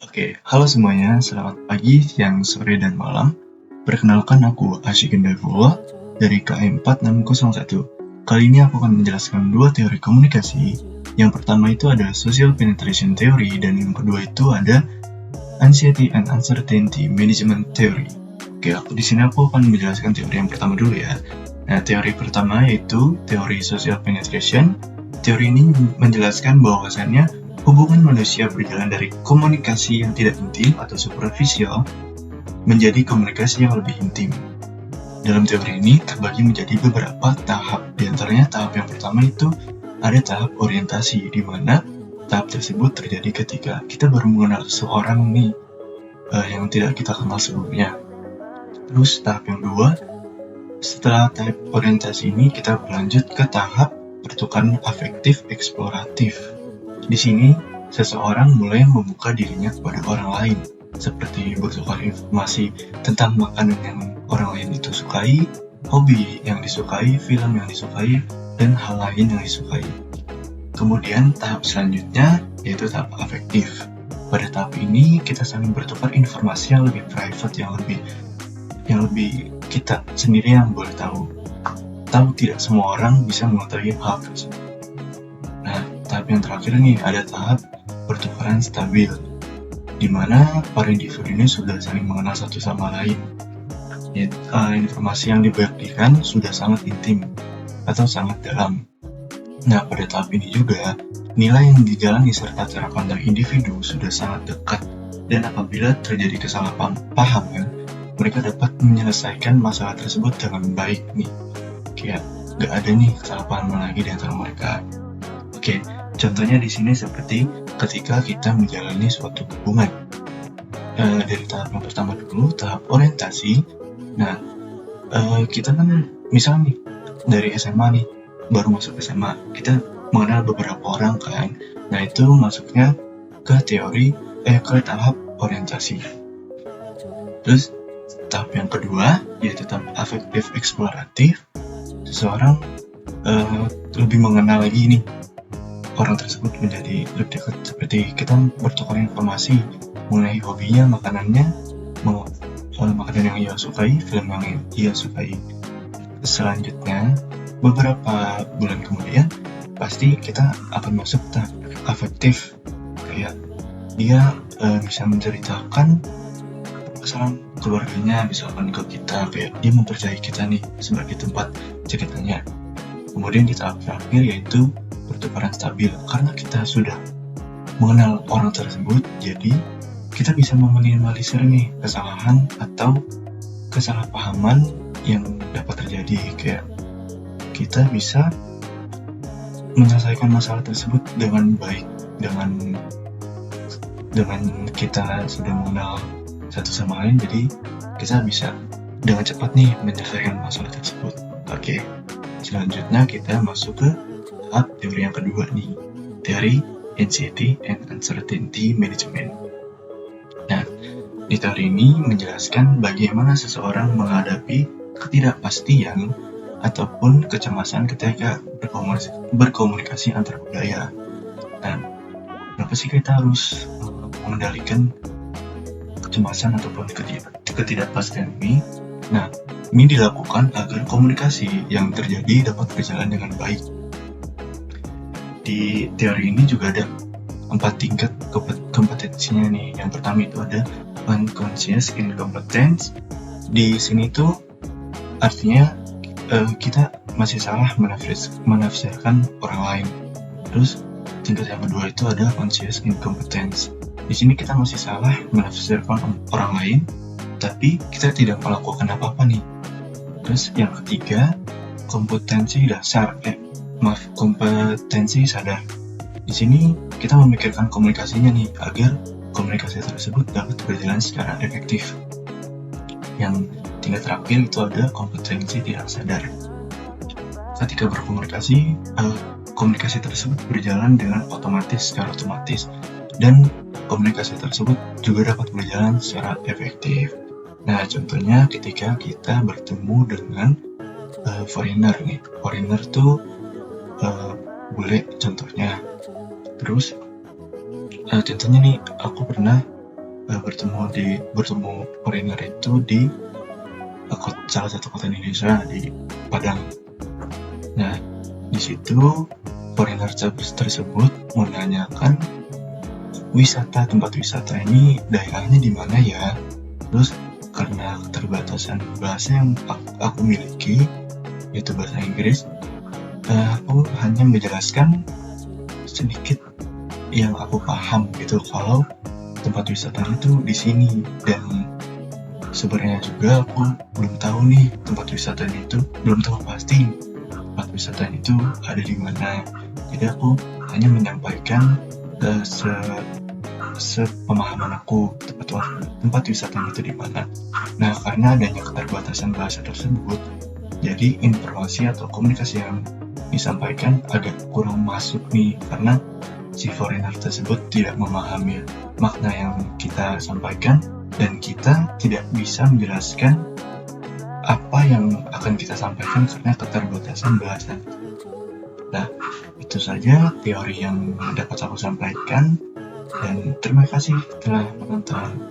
Oke, halo semuanya, selamat pagi, siang, sore, dan malam. Perkenalkan aku Asyik Indaifullah dari KM 4601. Kali ini aku akan menjelaskan dua teori komunikasi. Yang pertama itu ada Social Penetration Theory, dan yang kedua itu ada Anxiety and Uncertainty Management Theory. Oke, di sini aku akan menjelaskan teori yang pertama dulu ya. Nah, teori pertama yaitu teori Social Penetration. Teori ini menjelaskan bahwasannya hubungan manusia berjalan dari komunikasi yang tidak intim atau superficial menjadi komunikasi yang lebih intim. Dalam teori ini terbagi menjadi beberapa tahap. Di antaranya tahap yang pertama itu ada tahap orientasi, di mana tahap tersebut terjadi ketika kita baru mengenal seseorang yang tidak kita kenal sebelumnya. Terus tahap yang kedua, setelah tahap orientasi ini kita berlanjut ke tahap pertukaran afektif eksploratif. Di sini, seseorang mulai membuka dirinya kepada orang lain, seperti bertukar informasi tentang makanan yang orang lain itu sukai, hobi yang disukai, film yang disukai, dan hal lain yang disukai. Kemudian tahap selanjutnya yaitu tahap afektif. Pada tahap ini kita saling bertukar informasi yang lebih private, yang lebih kita sendiri yang boleh tahu. Tidak semua orang bisa mengetahui hal tersebut. Nah, tahap yang terakhir nih ada tahap pertukaran stabil, di mana para individu ini sudah saling mengenal satu sama lain. Informasi yang dibagikan sudah sangat intim atau sangat dalam. Nah, pada tahap ini juga nilai yang dijalani serta cara pandang individu sudah sangat dekat, dan apabila terjadi kesalahpahaman, mereka dapat menyelesaikan masalah tersebut dengan baik nih. Kayak gak ada nih kesalahpahaman lagi di antara mereka. Oke, contohnya di sini seperti ketika kita menjalani suatu hubungan. Dari tahap yang pertama dulu, tahap orientasi. Nah, kita kan misal nih dari SMA nih, baru masuk SMA, kita mengenal beberapa orang kan. Nah, itu masuknya ke tahap orientasi. Terus tahap yang kedua yaitu tahap afektif eksploratif. Seseorang lebih mengenal lagi nih orang tersebut menjadi lebih dekat, seperti kita bertukar informasi mengenai hobinya, makanannya, makanan yang ia sukai, film yang ia sukai. Selanjutnya, beberapa bulan kemudian, pasti kita akan masuk tahap afektif. Kayak dia bisa menceritakan permasalahan keluarganya, misalkan ke kita, kayak dia mempercayai kita nih sebagai tempat ceritanya. Kemudian di tahap terakhir yaitu pertukaran stabil, karena kita sudah mengenal orang tersebut, jadi kita bisa meminimalisir nih kesalahan atau kesalahpahaman yang dapat terjadi. Kayak kita bisa menyelesaikan masalah tersebut dengan baik, dengan kita sudah mengenal satu sama lain, jadi kita bisa dengan cepat nih menyelesaikan masalah tersebut. Oke, selanjutnya kita masuk ke tahap teori yang kedua nih, teori Anxiety and Uncertainty Management. Nah, di teori ini menjelaskan bagaimana seseorang menghadapi ketidakpastian ataupun kecemasan ketika berkomunikasi antar budaya. Nah, kenapa sih kita harus mengendalikan kecemasan ataupun ketidakpastian ini? Nah, ini dilakukan agar komunikasi yang terjadi dapat berjalan dengan baik. Di teori ini juga ada 4 tingkat kompetensinya nih. Yang pertama itu ada unconscious incompetence. Di sini tuh artinya kita masih salah menafsirkan orang lain. Terus tingkat yang kedua itu ada conscious incompetence. Di sini kita masih salah menafsirkan orang lain, tapi kita tidak melakukan apa-apa nih. Terus yang ketiga, kompetensi sadar. Di sini kita memikirkan komunikasinya nih agar komunikasi tersebut dapat berjalan secara efektif. Yang tingkat terakhir itu ada kompetensi tidak sadar. Ketika berkomunikasi, komunikasi tersebut berjalan dengan secara otomatis, dan komunikasi tersebut juga dapat berjalan secara efektif. Nah, contohnya ketika kita bertemu dengan foreigner nih. Foreigner tuh bule contohnya. Terus contohnya nih, aku pernah bertemu foreigner itu di salah satu kota Indonesia di Padang. Nah, di situ foreigner tersebut menanyakan tempat wisata ini daerahnya di mana ya. Terus karena keterbatasan bahasa yang aku miliki, yaitu bahasa Inggris, aku hanya menjelaskan sedikit yang aku paham gitu, kalau tempat wisatanya tuh di sini. Dan sebenarnya juga aku belum tahu nih belum tahu pasti tempat wisatanya itu ada di mana. Jadi aku hanya menyampaikan sepemahaman aku tempat wisatanya itu di mana. Nah, karena adanya keterbatasan bahasa tersebut, jadi informasi atau komunikasi yang disampaikan agak kurang masuk nih, karena si foreigner tersebut tidak memahami makna yang kita sampaikan, dan kita tidak bisa menjelaskan apa yang akan kita sampaikan karena keterbatasan bahasa. Nah, itu saja teori yang dapat aku sampaikan, dan terima kasih telah menonton.